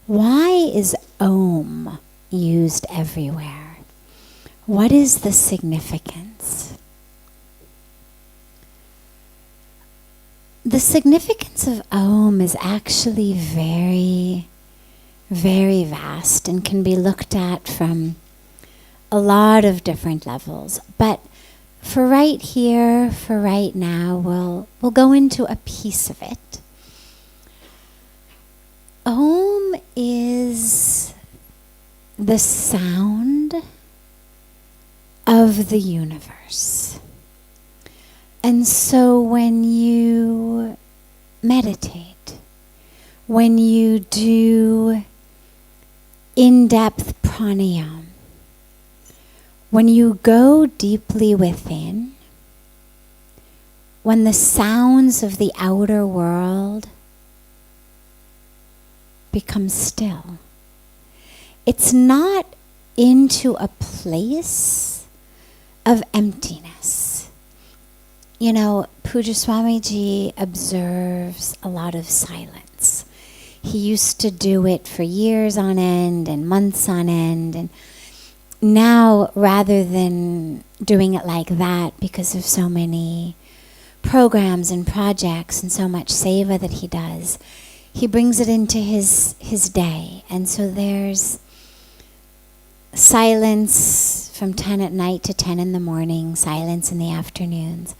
Why is Om used everywhere? What is the significance? The significance of Om is actually very, very vast and can be looked at from a lot of different levels. But for right here, for right now, we'll go into a piece of it. Om is the sound of the universe. And so when you meditate, when you do in-depth pranayama, when you go deeply within, when the sounds of the outer world become still, it's not into a place of emptiness. You know, Puja Swamiji observes a lot of silence. He used to do it for years on end and months on end, and now, rather than doing it like that because of so many programs and projects and so much seva that he does, he brings it into his day. And so there's silence from 10 at night to 10 in the morning, silence in the afternoons.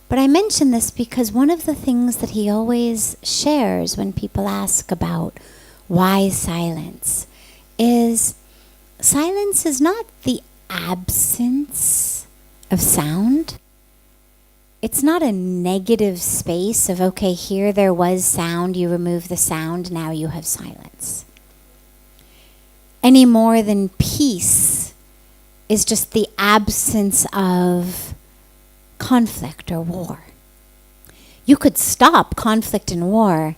But I mention this because one of the things that he always shares when people ask about why silence is silence is not the absence of sound. It's not a negative space of, okay, here there was sound, you remove the sound, now you have silence. Any more than peace is just the absence of conflict or war. You could stop conflict and war,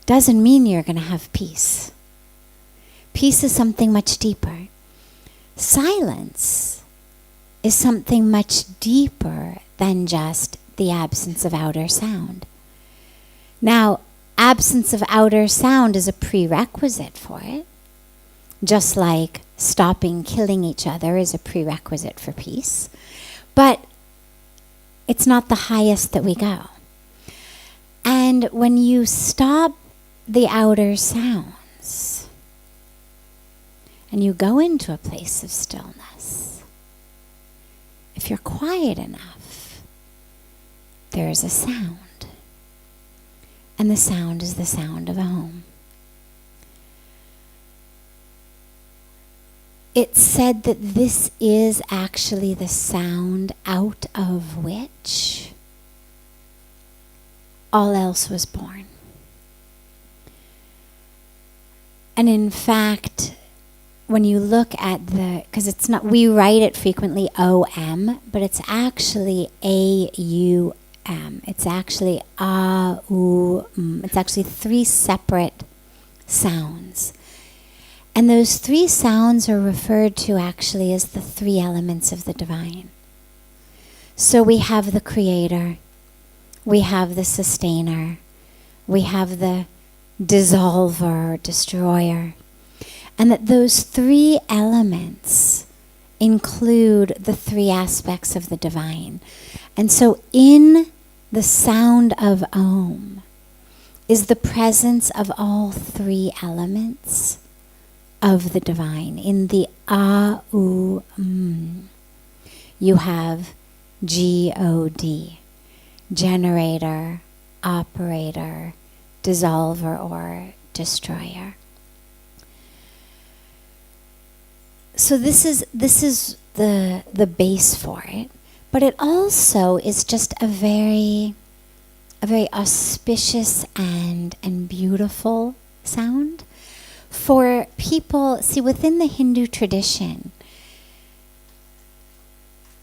doesn't mean you're going to have peace. Peace is something much deeper. Silence is something much deeper than just the absence of outer sound. Now, absence of outer sound is a prerequisite for it, just like stopping killing each other is a prerequisite for peace. But it's not the highest that we go. And when you stop the outer sounds and you go into a place of stillness, if you're quiet enough, there's a sound. And the sound is the sound of Om. It's said that this is actually the sound out of which all else was born. And in fact, when you look at because it's not, we write it frequently O-M, but it's actually A-U-M. It's actually A-U-M. It's actually three separate sounds. And those three sounds are referred to actually as the three elements of the divine. So we have the creator, we have the sustainer, we have the dissolver or destroyer. And that those three elements include the three aspects of the divine. And so in the sound of Om is the presence of all three elements of the divine. In the A-U-M, you have G-O-D, generator, operator, dissolver, or destroyer. So this is the base for it, but it also is just a very auspicious and beautiful sound for people. See, within the Hindu tradition,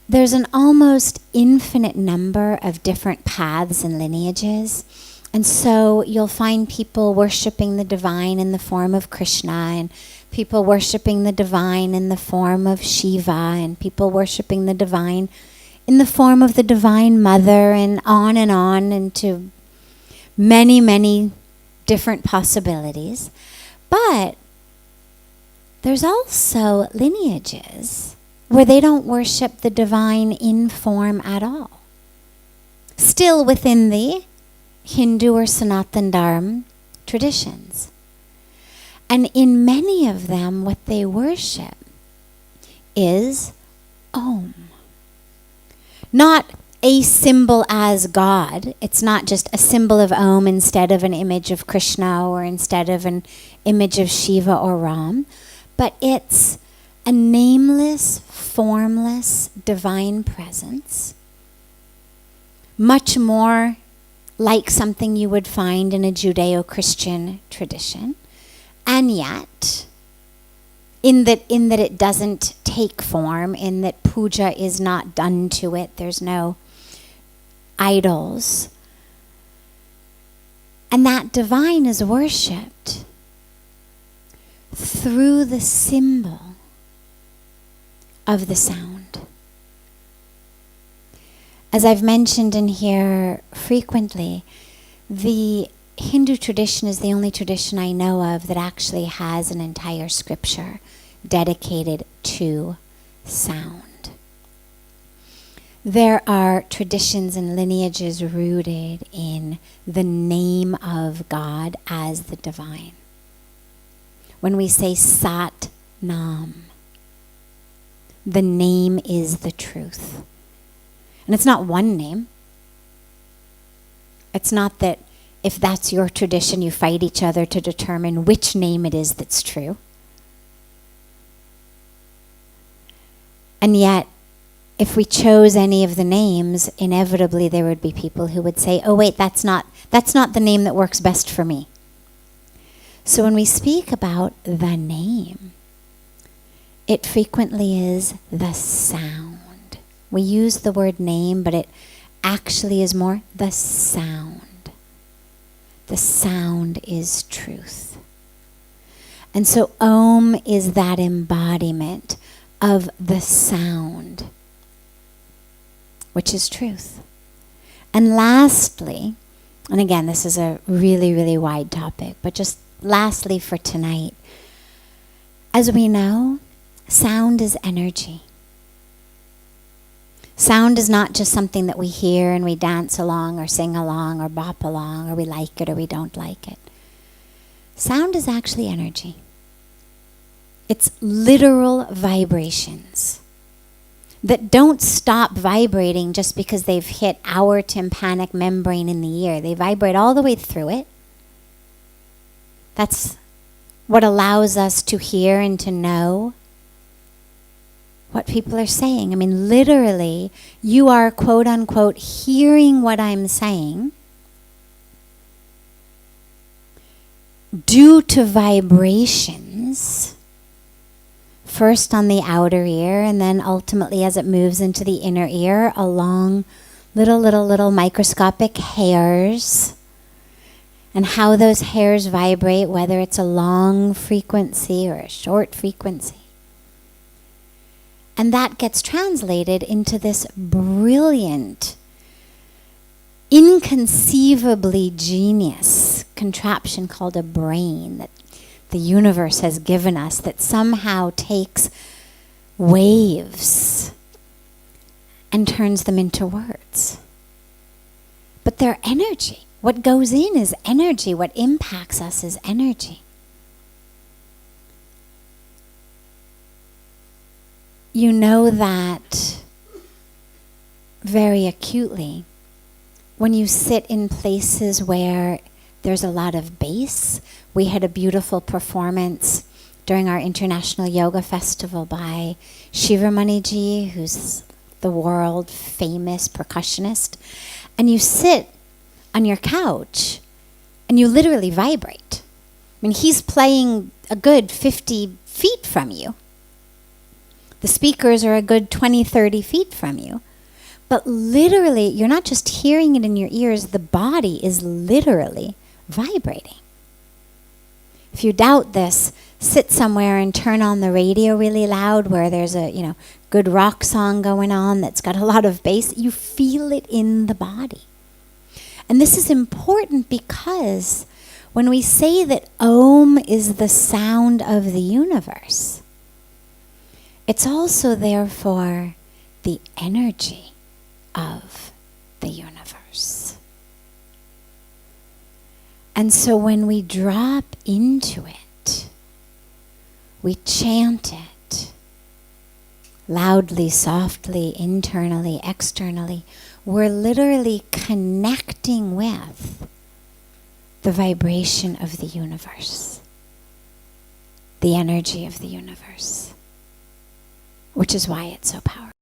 there's an almost infinite number of different paths and lineages. And so you'll find people worshiping the divine in the form of Krishna, and people worshiping the divine in the form of Shiva, and people worshiping the divine in the form of the Divine Mother, and on into many, many different possibilities. But there's also lineages where they don't worship the divine in form at all. Still within the Hindu or Sanatan Dharma traditions. And in many of them, what they worship is Om. Not a symbol as God. It's not just a symbol of Om instead of an image of Krishna or instead of an image of Shiva or Ram, but it's a nameless, formless, divine presence, much more like something you would find in a Judeo-Christian tradition, and yet, in that it doesn't take form, in that puja is not done to it, there's no idols, and that divine is worshipped through the symbol of the sound. As I've mentioned in here frequently, the Hindu tradition is the only tradition I know of that actually has an entire scripture dedicated to sound. There are traditions and lineages rooted in the name of God as the divine. When we say Sat Nam, the name is the truth. And it's not one name. It's not that if that's your tradition, you fight each other to determine which name it is that's true. And yet, if we chose any of the names, inevitably there would be people who would say, oh wait, that's not the name that works best for me. So when we speak about the name, it frequently is the sound. We use the word name, but it actually is more the sound. The sound is truth. And so Om is that embodiment of the sound, which is truth. And lastly, and again, this is a really, really wide topic, but just lastly for tonight, as we know, sound is energy. Sound is not just something that we hear and we dance along or sing along or bop along or we like it or we don't like it. Sound is actually energy. It's literal vibrations that don't stop vibrating just because they've hit our tympanic membrane in the ear. They vibrate all the way through it. That's what allows us to hear and to know what people are saying. I mean, literally, you are, quote unquote, hearing what I'm saying due to vibrations, first on the outer ear, and then ultimately as it moves into the inner ear, along little microscopic hairs, and how those hairs vibrate, whether it's a long frequency or a short frequency. And that gets translated into this brilliant, inconceivably genius contraption called a brain that the universe has given us, that somehow takes waves and turns them into words. But they're energy. What goes in is energy. What impacts us is energy. You know that very acutely when you sit in places where there's a lot of bass. We had a beautiful performance during our International Yoga Festival by Shivamaniji, who's the world famous percussionist. And you sit on your couch and you literally vibrate. I mean, he's playing a good 50 feet from you. The speakers are a good 20, 30 feet from you. But literally, you're not just hearing it in your ears, the body is literally vibrating. If you doubt this, sit somewhere and turn on the radio really loud where there's a, good rock song going on that's got a lot of bass. You feel it in the body. And this is important because when we say that Om is the sound of the universe, it's also therefore the energy of the universe. And so when we drop into it, we chant it loudly, softly, internally, externally. We're literally connecting with the vibration of the universe, the energy of the universe, which is why it's so powerful.